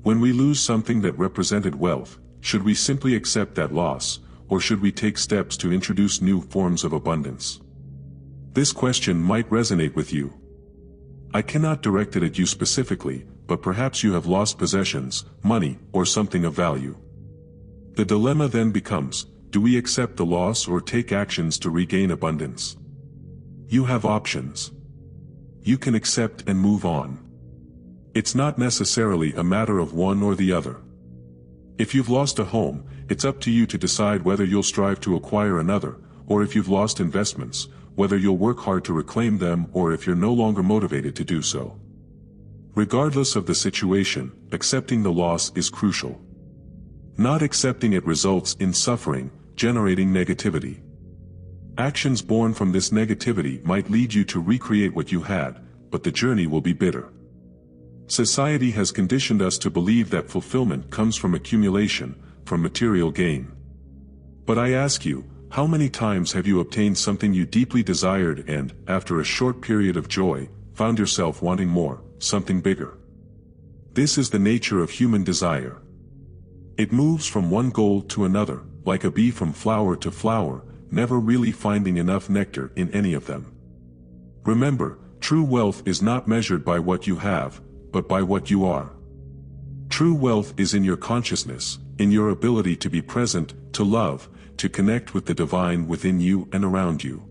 When we lose something that represented wealth, should we simply accept that loss, or should we take steps to introduce new forms of abundance? This question might resonate with you. I cannot direct it at you specifically, but perhaps you have lost possessions, money, or something of value. The dilemma then becomes, do we accept the loss or take actions to regain abundance? You have options. You can accept and move on. It's not necessarily a matter of one or the other. If you've lost a home, it's up to you to decide whether you'll strive to acquire another, or if you've lost investments, whether you'll work hard to reclaim them or if you're no longer motivated to do so. Regardless of the situation, accepting the loss is crucial. Not accepting it results in suffering, generating negativity. Actions born from this negativity might lead you to recreate what you had, but the journey will be bitter. Society has conditioned us to believe that fulfillment comes from accumulation, from material gain. But I ask you, how many times have you obtained something you deeply desired and, after a short period of joy, found yourself wanting more, something bigger? This is the nature of human desire. It moves from one goal to another, like a bee from flower to flower, never really finding enough nectar in any of them. Remember, true wealth is not measured by what you have, but by what you are. True wealth is in your consciousness, in your ability to be present, to love, to connect with the divine within you and around you.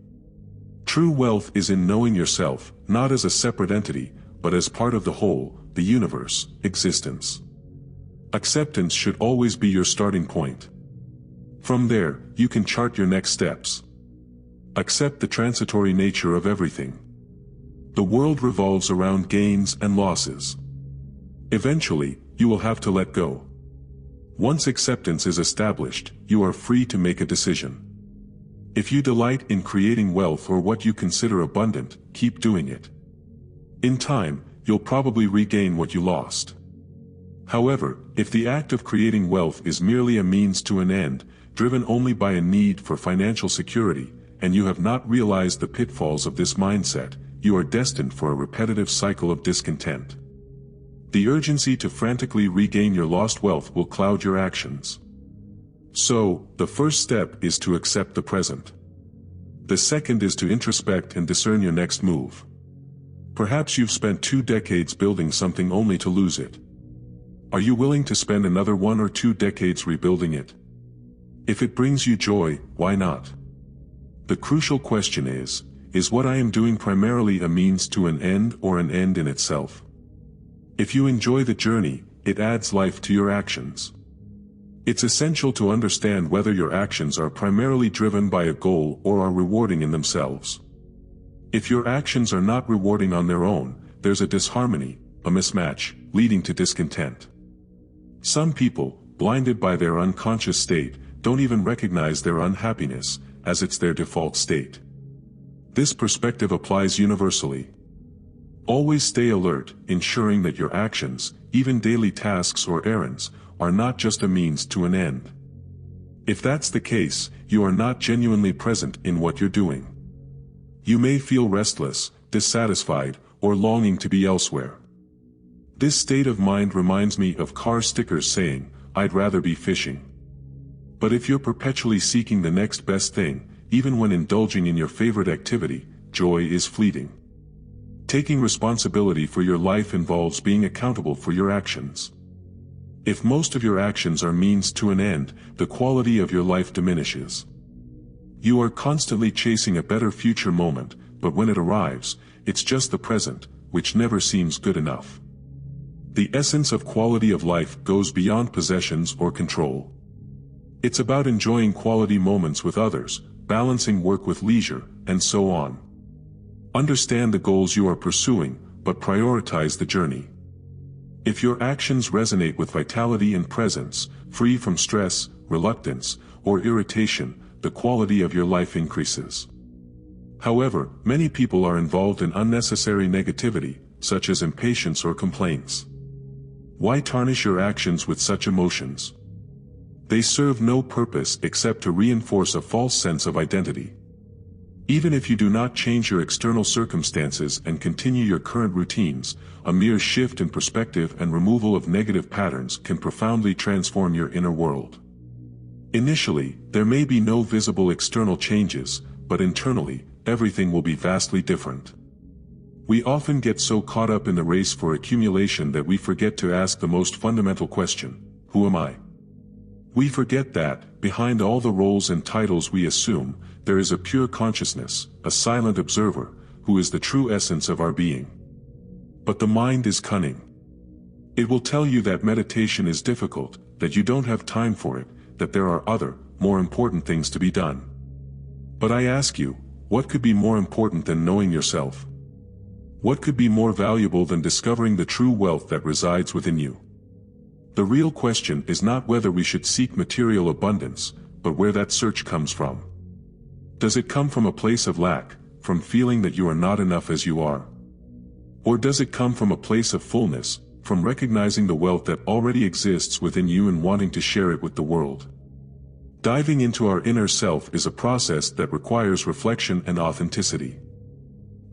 True wealth is in knowing yourself, not as a separate entity, but as part of the whole, the universe, existence. Acceptance should always be your starting point. From there, you can chart your next steps. Accept the transitory nature of everything. The world revolves around gains and losses. Eventually, you will have to let go. Once acceptance is established, you are free to make a decision. If you delight in creating wealth or what you consider abundant, keep doing it. In time, you'll probably regain what you lost. However, if the act of creating wealth is merely a means to an end, driven only by a need for financial security, and you have not realized the pitfalls of this mindset, you are destined for a repetitive cycle of discontent. The urgency to frantically regain your lost wealth will cloud your actions. So, the first step is to accept the present. The second is to introspect and discern your next move. Perhaps you've spent 2 decades building something only to lose it. Are you willing to spend another 1 or 2 decades rebuilding it? If it brings you joy, why not? The crucial question is what I am doing primarily a means to an end or an end in itself? If you enjoy the journey, it adds life to your actions. It's essential to understand whether your actions are primarily driven by a goal or are rewarding in themselves. If your actions are not rewarding on their own, there's a disharmony, a mismatch, leading to discontent. Some people, blinded by their unconscious state, don't even recognize their unhappiness, as it's their default state. This perspective applies universally. Always stay alert, ensuring that your actions, even daily tasks or errands, are not just a means to an end. If that's the case, you are not genuinely present in what you're doing. You may feel restless, dissatisfied, or longing to be elsewhere. This state of mind reminds me of car stickers saying, "I'd rather be fishing." But if you're perpetually seeking the next best thing, even when indulging in your favorite activity, joy is fleeting. Taking responsibility for your life involves being accountable for your actions. If most of your actions are means to an end, the quality of your life diminishes. You are constantly chasing a better future moment, but when it arrives, it's just the present, which never seems good enough. The essence of quality of life goes beyond possessions or control. It's about enjoying quality moments with others, balancing work with leisure, and so on. Understand the goals you are pursuing, but prioritize the journey. If your actions resonate with vitality and presence, free from stress, reluctance, or irritation, the quality of your life increases. However, many people are involved in unnecessary negativity, such as impatience or complaints. Why tarnish your actions with such emotions? They serve no purpose except to reinforce a false sense of identity. Even if you do not change your external circumstances and continue your current routines, a mere shift in perspective and removal of negative patterns can profoundly transform your inner world. Initially, there may be no visible external changes, but internally, everything will be vastly different. We often get so caught up in the race for accumulation that we forget to ask the most fundamental question: who am I? We forget that, behind all the roles and titles we assume, there is a pure consciousness, a silent observer, who is the true essence of our being. But the mind is cunning. It will tell you that meditation is difficult, that you don't have time for it, that there are other, more important things to be done. But I ask you, what could be more important than knowing yourself? What could be more valuable than discovering the true wealth that resides within you? The real question is not whether we should seek material abundance, but where that search comes from. Does it come from a place of lack, from feeling that you are not enough as you are? Or does it come from a place of fullness, from recognizing the wealth that already exists within you and wanting to share it with the world? Diving into our inner self is a process that requires reflection and authenticity.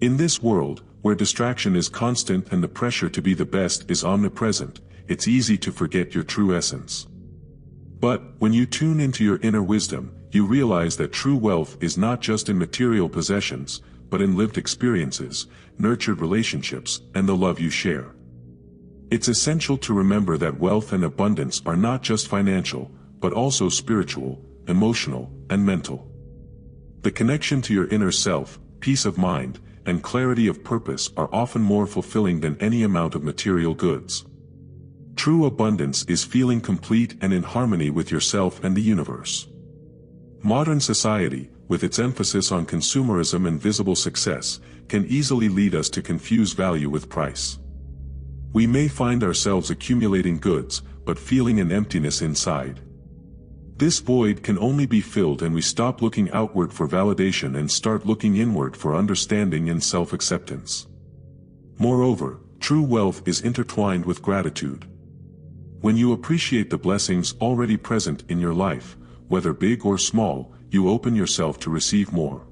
In this world, where distraction is constant and the pressure to be the best is omnipresent, it's easy to forget your true essence. But, when you tune into your inner wisdom, you realize that true wealth is not just in material possessions, but in lived experiences, nurtured relationships, and the love you share. It's essential to remember that wealth and abundance are not just financial, but also spiritual, emotional, and mental. The connection to your inner self, peace of mind, and clarity of purpose are often more fulfilling than any amount of material goods. True abundance is feeling complete and in harmony with yourself and the universe. Modern society, with its emphasis on consumerism and visible success, can easily lead us to confuse value with price. We may find ourselves accumulating goods, but feeling an emptiness inside. This void can only be filled when we stop looking outward for validation and start looking inward for understanding and self-acceptance. Moreover, true wealth is intertwined with gratitude. When you appreciate the blessings already present in your life, whether big or small, you open yourself to receive more.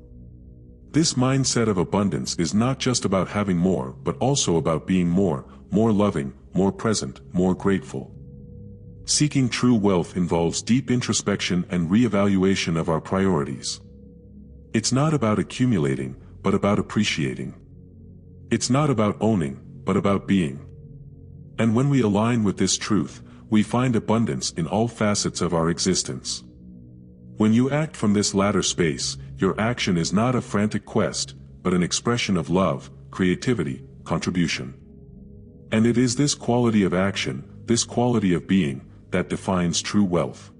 This mindset of abundance is not just about having more, but also about being more loving, more present, more grateful. Seeking true wealth involves deep introspection and re-evaluation of our priorities. It's not about accumulating, but about appreciating. It's not about owning, but about being. And when we align with this truth, we find abundance in all facets of our existence. When you act from this latter space, your action is not a frantic quest, but an expression of love, creativity, contribution. And it is this quality of action, this quality of being, that defines true wealth.